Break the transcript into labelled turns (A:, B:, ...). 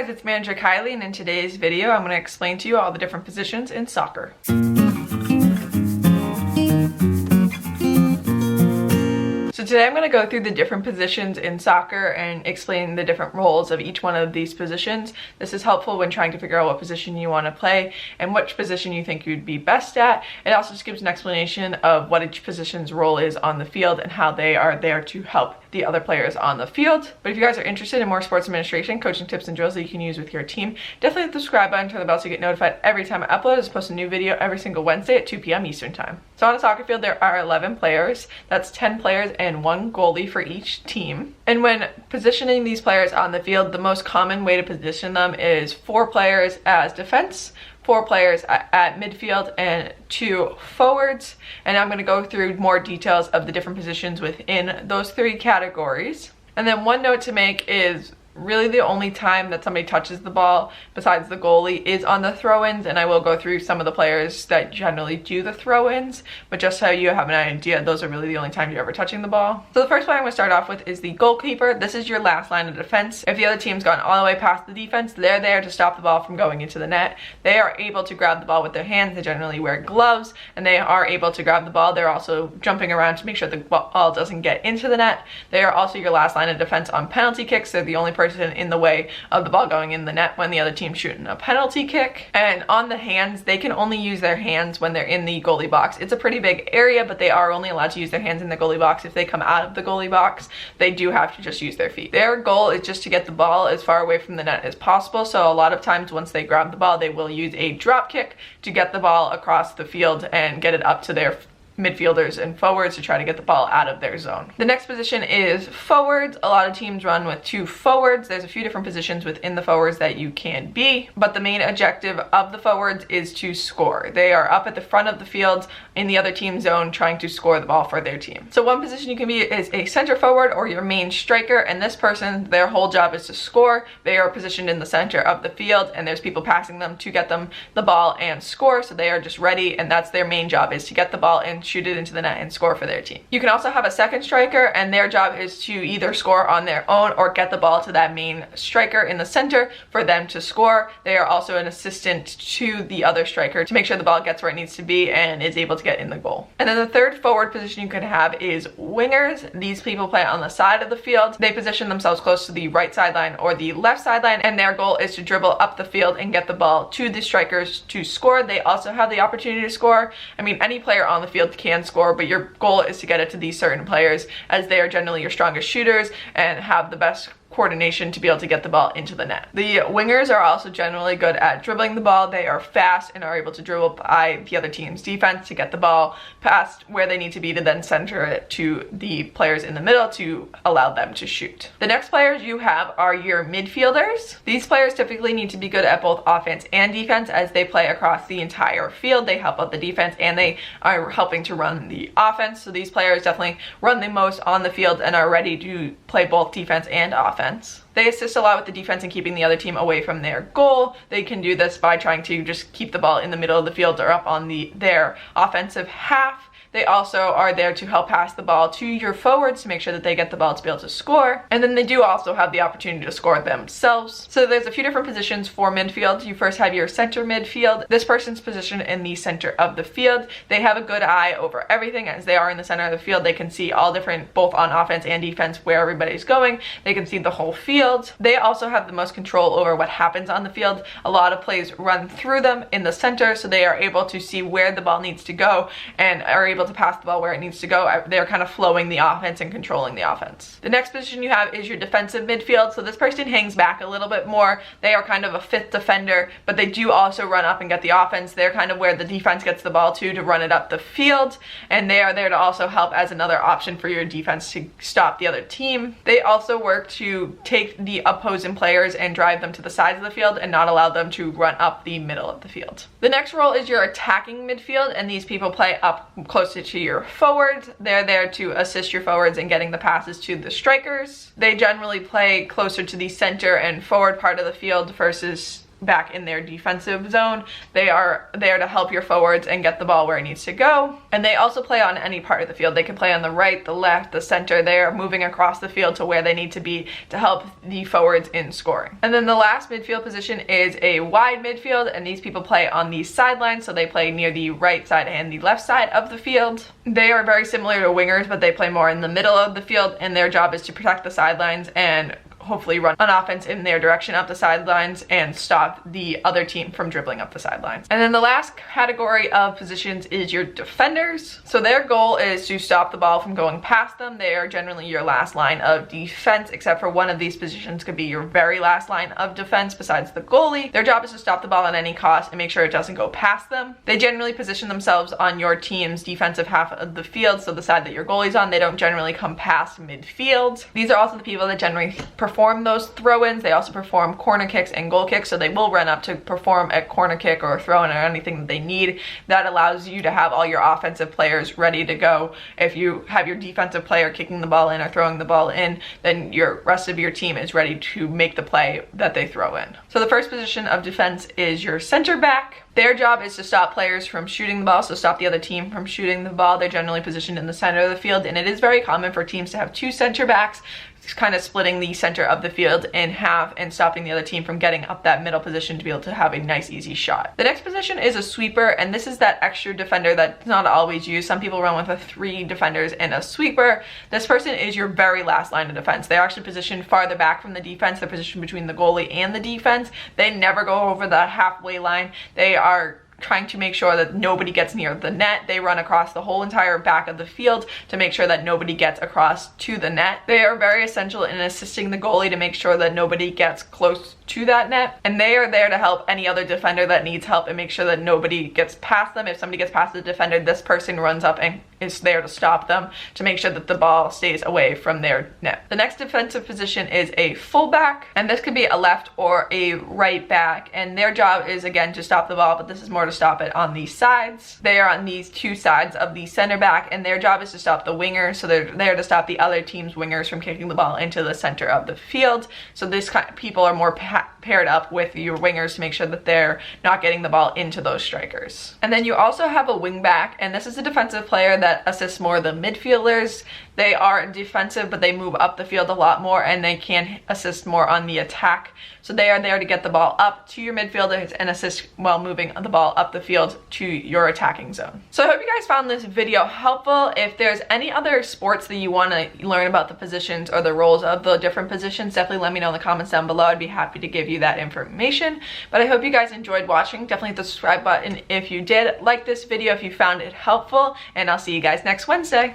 A: guys, it's Manager Kylie, and in today's video I'm going to explain to you all the different positions in soccer. So today I'm going to go through the different positions in soccer and explain the different roles of each one of these positions. This is helpful when trying to figure out what position you want to play and which position you think you'd be best at. It also just gives an explanation of what each position's role is on the field and how they are there to help the other players on the field. But if you guys are interested in more sports administration, coaching tips and drills that you can use with your team, definitely hit the subscribe button, turn the bell so you get notified every time I upload. I post a new video every single Wednesday at 2 p.m. Eastern time. So on a soccer field there are 11 players. That's 10 players and 1 goalie for each team. And when positioning these players on the field, the most common way to position them is 4 players as defense, 4 players at midfield, and 2 forwards. And I'm going to go through more details of the different positions within those 3 categories. And then one note to make is really the only time that somebody touches the ball besides the goalie is on the throw-ins, and I will go through some of the players that generally do the throw-ins, but just so you have an idea, those are really the only times you're ever touching the ball. So the first one I'm going to start off with is the goalkeeper. This is your last line of defense. If the other team's gone all the way past the defense, they're there to stop the ball from going into the net. They are able to grab the ball with their hands. They generally wear gloves, and they are able to grab the ball. They're also jumping around to make sure the ball doesn't get into the net. They are also your last line of defense on penalty kicks. They're the only person in the way of the ball going in the net when the other team's shooting a penalty kick. And on the hands, they can only use their hands when they're in the goalie box. It's a pretty big area, but they are only allowed to use their hands in the goalie box. If they come out of the goalie box, they do have to just use their feet. Their goal is just to get the ball as far away from the net as possible. So a lot of times once they grab the ball, they will use a drop kick to get the ball across the field and get it up to their midfielders and forwards to try to get the ball out of their zone. The next position is forwards. A lot of teams run with 2 forwards. There's a few different positions within the forwards that you can be, but the main objective of the forwards is to score. They are up at the front of the field in the other team's zone trying to score the ball for their team. So one position you can be is a center forward or your main striker, and this person, their whole job is to score. They are positioned in the center of the field and there's people passing them to get them the ball and score, so they are just ready, and that's their main job, is to get the ball and shoot it into the net and score for their team. You can also have a second striker, and their job is to either score on their own or get the ball to that main striker in the center for them to score. They are also an assistant to the other striker to make sure the ball gets where it needs to be and is able to get in the goal. And then the third forward position you can have is wingers. These people play on the side of the field. They position themselves close to the right sideline or the left sideline, and their goal is to dribble up the field and get the ball to the strikers to score. They also have the opportunity to score. I mean, any player on the field can score, but your goal is to get it to these certain players, as they are generally your strongest shooters and have the best coordination to be able to get the ball into the net. The wingers are also generally good at dribbling the ball. They are fast and are able to dribble by the other team's defense to get the ball past where they need to be to then center it to the players in the middle to allow them to shoot. The next players you have are your midfielders. These players typically need to be good at both offense and defense, as they play across the entire field. They help out the defense and they are helping to run the offense. So these players definitely run the most on the field and are ready to play both defense and offense. They assist a lot with the defense and keeping the other team away from their goal. They can do this by trying to just keep the ball in the middle of the field or up on their offensive half. They also are there to help pass the ball to your forwards to make sure that they get the ball to be able to score. And then they do also have the opportunity to score themselves. So there's a few different positions for midfield. You first have your center midfield. This person's positioned in the center of the field. They have a good eye over everything, as they are in the center of the field. They can see all different, both on offense and defense, where everybody's going. They can see the whole field. They also have the most control over what happens on the field. A lot of plays run through them in the center, so they are able to see where the ball needs to go and are able to pass the ball where it needs to go. They're kind of flowing the offense and controlling the offense. The next position you have is your defensive midfield. So this person hangs back a little bit more. They are kind of a fifth defender, but they do also run up and get the offense. They're kind of where the defense gets the ball to run it up the field, and they are there to also help as another option for your defense to stop the other team. They also work to take the opposing players and drive them to the sides of the field and not allow them to run up the middle of the field. The next role is your attacking midfield, and these people play up closer to your forwards. They're there to assist your forwards in getting the passes to the strikers. They generally play closer to the center and forward part of the field versus back in their defensive zone. They are there to help your forwards and get the ball where it needs to go. And they also play on any part of the field. They can play on the right, the left, the center. They are moving across the field to where they need to be to help the forwards in scoring. And then the last midfield position is a wide midfield, and these people play on the sidelines, so they play near the right side and the left side of the field. They are very similar to wingers, but they play more in the middle of the field, and their job is to protect the sidelines and hopefully run an offense in their direction up the sidelines and stop the other team from dribbling up the sidelines. And then the last category of positions is your defenders. So their goal is to stop the ball from going past them. They are generally your last line of defense, except for one of these positions could be your very last line of defense besides the goalie. Their job is to stop the ball at any cost and make sure it doesn't go past them. They generally position themselves on your team's defensive half of the field, so the side that your goalie's on. They don't generally come past midfield. These are also the people that generally perform those throw-ins. They also perform corner kicks and goal kicks, so they will run up to perform a corner kick or a throw-in or anything that they need. That allows you to have all your offensive players ready to go. If you have your defensive player kicking the ball in or throwing the ball in, then your rest of your team is ready to make the play that they throw in. So the first position of defense is your center back. Their job is to stop players from shooting the ball, so stop the other team from shooting the ball. They're generally positioned in the center of the field, and it is very common for teams to have two center backs, kind of splitting the center of the field in half and stopping the other team from getting up that middle position to be able to have a nice easy shot. The next position is a sweeper, and this is that extra defender that's not always used. Some people run with 3 defenders and a sweeper. This person is your very last line of defense. They're actually positioned farther back from the defense. They're positioned between the goalie and the defense. They never go over the halfway line. They are trying to make sure that nobody gets near the net. They run across the whole entire back of the field to make sure that nobody gets across to the net. They are very essential in assisting the goalie to make sure that nobody gets close to that net, and they are there to help any other defender that needs help and make sure that nobody gets past them. If somebody gets past the defender, this person runs up and is there to stop them, to make sure that the ball stays away from their net. The next defensive position is a fullback, and this could be a left or a right back, and their job is again to stop the ball, but this is more to stop it on the sides. They are on these two sides of the center back, and their job is to stop the wingers, so they're there to stop the other team's wingers from kicking the ball into the center of the field. So this kind of people are more paired up with your wingers to make sure that they're not getting the ball into those strikers. And then you also have a wing back, and this is a defensive player that assists more the midfielders. They are defensive, but they move up the field a lot more, and they can assist more on the attack. So they are there to get the ball up to your midfielders and assist while moving the ball up the field to your attacking zone. So I hope you guys found this video helpful. If there's any other sports that you want to learn about the positions or the roles of the different positions, definitely let me know in the comments down below. I'd be happy to give you that information. But I hope you guys enjoyed watching. Definitely hit the subscribe button if you did. Like this video if you found it helpful, and I'll see you guys next Wednesday.